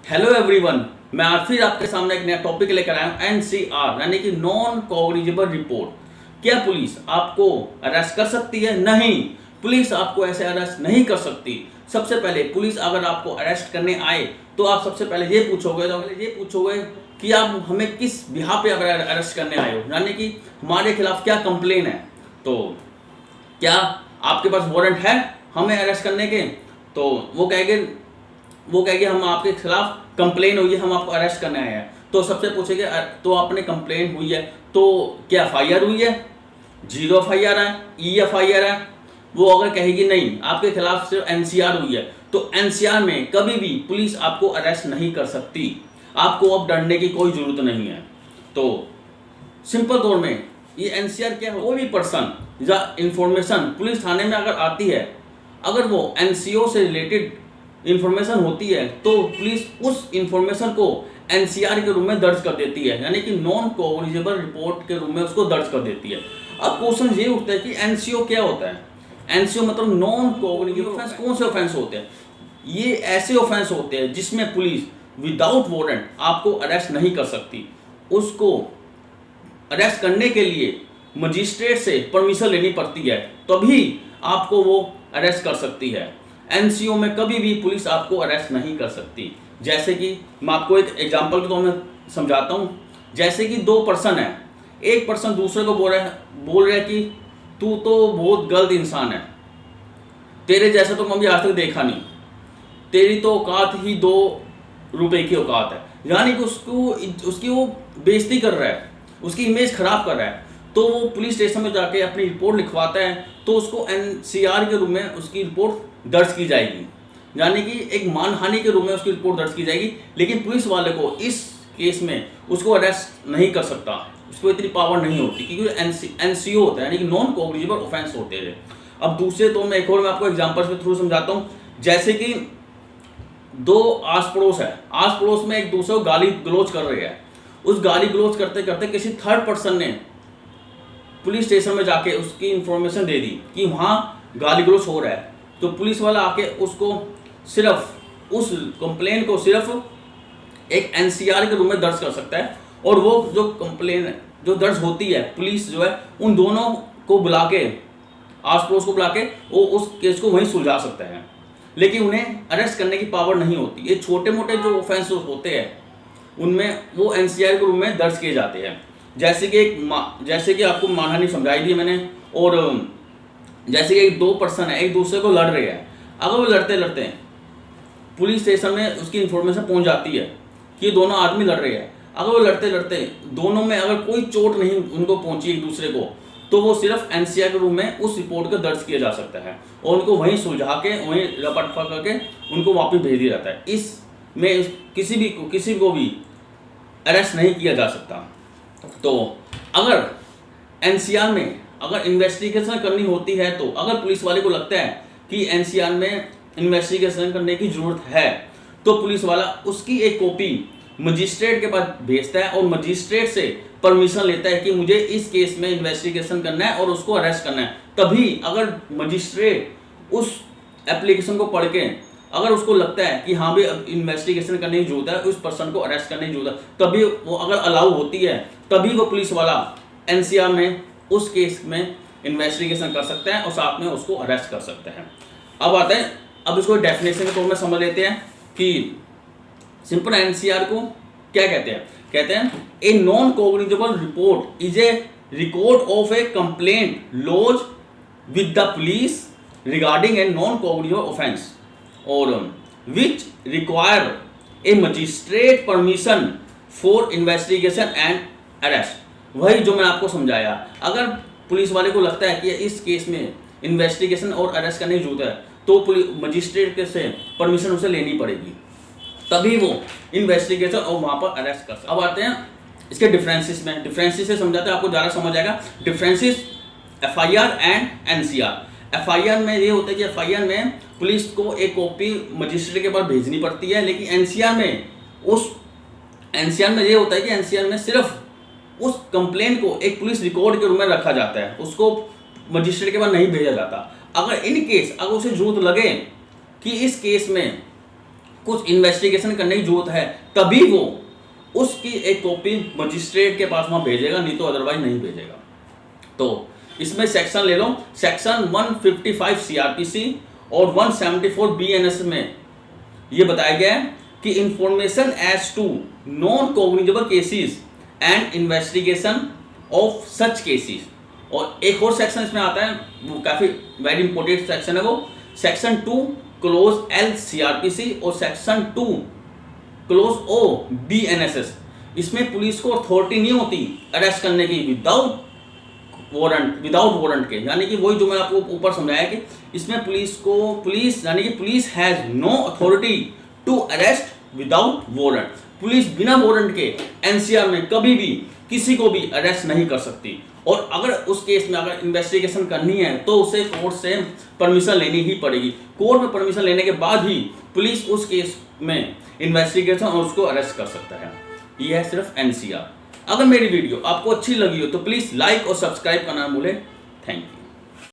Hello everyone, मैं आज फिर आपके सामने एक नया टॉपिक लेकर आया हूँ एनसीआर यानी कि नॉन कॉग्निजेबल रिपोर्ट। क्या पुलिस आपको अरेस्ट कर सकती है? नहीं, पुलिस आपको ऐसे अरेस्ट नहीं कर सकती। सबसे पहले पुलिस अगर आपको अरेस्ट करने आए तो आप सबसे पहले ये पूछोगे कि आप हमें किस बिहाफ पे अगर अरेस्ट करने आए हो, यानी कि हमारे खिलाफ क्या कंप्लेन है। तो क्या आपके पास वारंट है हमें अरेस्ट करने के? तो वो कहेंगे हम आपके खिलाफ कंप्लेन हुई है, हम आपको अरेस्ट करने आए हैं। तो सबसे पूछेंगे तो आपने कंप्लेन हुई है तो क्या एफआईआर हुई है? 0 एफआईआर है, EFIR है। वो अगर कहेगी नहीं आपके खिलाफ सिर्फ एनसीआर हुई है, तो एनसीआर में कभी भी पुलिस आपको अरेस्ट नहीं कर सकती। आपको अब डरने की कोई जरूरत नहीं है। तो सिंपल तौर में ये एनसीआर क्या है? कोई भी पर्सन या इंफॉर्मेशन पुलिस थाने में अगर आती है, अगर वो एनसीओ से रिलेटेड इंफॉर्मेशन होती है तो पुलिस उस इंफॉर्मेशन को एनसीआर के रूप में दर्ज कर देती है, यानी कि नॉन कॉग्निजेबल रिपोर्ट के रूप में उसको दर्ज कर देती है। अब क्वेश्चन ये उठता है कि एनसीओ क्या होता है? एनसीओ मतलब नॉन कॉग्निजेबल ऑफेंस। कौन से ऑफेंस होते हैं? ये ऐसे ऑफेंस होते हैं जिसमें पुलिस विदाउट वारंट आपको अरेस्ट नहीं कर सकती। उसको अरेस्ट करने के लिए मजिस्ट्रेट से परमिशन लेनी पड़ती है, तभी आपको वो अरेस्ट कर सकती है। एनसीओ में कभी भी पुलिस आपको अरेस्ट नहीं कर सकती। जैसे कि मैं आपको एक एग्जांपल के तौर में समझाता हूँ। जैसे कि 2 पर्सन है, एक पर्सन दूसरे को बोल रहा है कि तू तो बहुत गलत इंसान है, तेरे जैसा तो मैं भी आज तक देखा नहीं, तेरी तो औकात ही 2 रुपए की औकात है। यानी कि उसकी वो बेइज्जती कर रहा है, उसकी इमेज खराब कर रहा है। तो वो पुलिस स्टेशन में जाके अपनी रिपोर्ट लिखवाता है, तो उसको एनसीआर के रूप में उसकी रिपोर्ट दर्ज की जाएगी, यानी कि एक मानहानि के रूप में उसकी रिपोर्ट दर्ज की जाएगी। लेकिन पुलिस वाले को इस केस में उसको अरेस्ट नहीं कर सकता, उसको इतनी पावर नहीं होती, क्योंकि एनसीओ होता है, यानी कि नॉन कॉग्निजेबल ऑफेंस होते हैं। अब दूसरे तो मैं आपको एग्जांपल्स के थ्रू समझाता हूँ। जैसे कि 2 आस पड़ोस है, आस पड़ोस में एक दूसरे को गाली गलौज कर रहे हैं। उस गाली गलौज करते करते किसी थर्ड पर्सन ने पुलिस स्टेशन में जाके उसकी इंफॉर्मेशन दे दी कि वहाँ गाली गलौज हो रहा है। तो पुलिस वाला आके उसको सिर्फ उस कंप्लेन को सिर्फ एक एनसीआर के रूप में दर्ज कर सकता है, और वो जो कंप्लेन जो दर्ज होती है, पुलिस जो है उन दोनों को बुला के, आस पड़ोस को बुला के वो उस केस को वहीं सुलझा सकता है। लेकिन उन्हें अरेस्ट करने की पावर नहीं होती। ये छोटे मोटे जो ऑफेंस होते हैं उनमें वो एनसीआर के रूप में दर्ज किए जाते हैं। जैसे कि आपको मानहानि समझाई दी मैंने, और जैसे कि 2 पर्सन है एक दूसरे को लड़ रहे हैं। अगर वो लड़ते लड़ते पुलिस स्टेशन में उसकी इंफॉर्मेशन पहुंच जाती है कि दोनों आदमी लड़ रहे हैं, अगर वो लड़ते लड़ते दोनों में अगर कोई चोट नहीं उनको पहुंची एक दूसरे को, तो वो सिर्फ एनसीआर के रूप में उस रिपोर्ट को दर्ज किया जा सकता है, और उनको वहीं सुलझा के वहीं रपटफा करके उनको वापस भेज दिया जाता है। इसमें किसी को भी अरेस्ट नहीं किया जा सकता। तो अगर एनसीआर में अगर इन्वेस्टिगेशन करनी होती है, तो अगर पुलिस वाले को लगता है कि एनसीआर में इन्वेस्टिगेशन करने की जरूरत है, तो पुलिस वाला उसकी एक कॉपी मजिस्ट्रेट के पास भेजता है और मजिस्ट्रेट से परमिशन लेता है कि मुझे इस केस में इन्वेस्टिगेशन करना है और उसको अरेस्ट करना है। तभी अगर मजिस्ट्रेट उस एप्लीकेशन को पढ़ के अगर उसको लगता है कि हाँ भी इन्वेस्टिगेशन करने की जरूरत है, उस पर्सन को अरेस्ट करने की जरूरत है, तभी वो अगर अलाउ होती है, तभी वो पुलिस वाला एनसीआर में उस केस में इन्वेस्टिगेशन कर सकता है और साथ में उसको अरेस्ट कर सकता है। अब आते हैं, अब इसको डेफिनेशन के तौर में समझ लेते हैं कि सिंपल एनसीआर को क्या कहते हैं। कहते हैं a non cognizable report is a record of a complaint lodge with the police regarding a non cognizable offence और which require a magistrate permission for investigation and arrest. वही जो मैंने आपको समझाया, अगर पुलिस वाले को लगता है कि इस केस में इन्वेस्टिगेशन और अरेस्ट करने की जरूरत है, तो मजिस्ट्रेट से परमिशन उसे लेनी पड़ेगी, तभी वो इन्वेस्टिगेशन और वहाँ पर अरेस्ट कर सकते। अब आते हैं इसके डिफरेंसेस में। डिफरेंसेस से समझाते हैं, आपको ज़्यादा समझ आएगा। Differences FIR and NCR. FIR में ये होता है कि एफआईआर में पुलिस को एक कॉपी मजिस्ट्रेट के पास भेजनी पड़ती है, लेकिन एनसीआर में ये होता है कि एनसीआर में सिर्फ उस कंप्लेन को एक पुलिस रिकॉर्ड के रूप में रखा जाता है, उसको मजिस्ट्रेट के पास नहीं भेजा जाता। अगर इन केस अगर उसे जरूरत लगे कि इस केस में कुछ इन्वेस्टिगेशन करने की जरूरत है तभी वो उसकी एक कॉपी मजिस्ट्रेट के पास वहां भेजेगा, नहीं तो अदरवाइज नहीं भेजेगा। तो इसमें सेक्शन ले लो, सेक्शन 155 सीआरपीसी और 174 बीएनएस में ये बताया गया है कि information as to non cognizable cases and investigation of such cases. और एक और सेक्शन इसमें आता है, वो काफी वेरी इंपॉर्टेंट सेक्शन है, वो सेक्शन 2 क्लोज एल सीआरपीसी और सेक्शन 2 क्लोज ओ बीएनएसएस। इसमें पुलिस को अथॉरिटी नहीं होती अरेस्ट करने की विदाउट वारंट के, यानी कि वही जो मैं आपको ऊपर समझाया कि इसमें police has no authority to arrest without warrant. Police बिना वारंट के एनसीआर में कभी भी किसी को भी अरेस्ट नहीं कर सकती, और अगर उस केस में अगर इन्वेस्टिगेशन करनी है तो उसे कोर्ट से परमिशन लेनी ही पड़ेगी। कोर्ट में परमिशन लेने के बाद ही पुलिस उस केस में इन्वेस्टिगेशन और उसको अरेस्ट कर सकता है। ये है सिर्फ एनसीआर। अगर मेरी वीडियो आपको अच्छी लगी हो तो प्लीज़ लाइक और सब्सक्राइब करना ना भूलें। Thank you.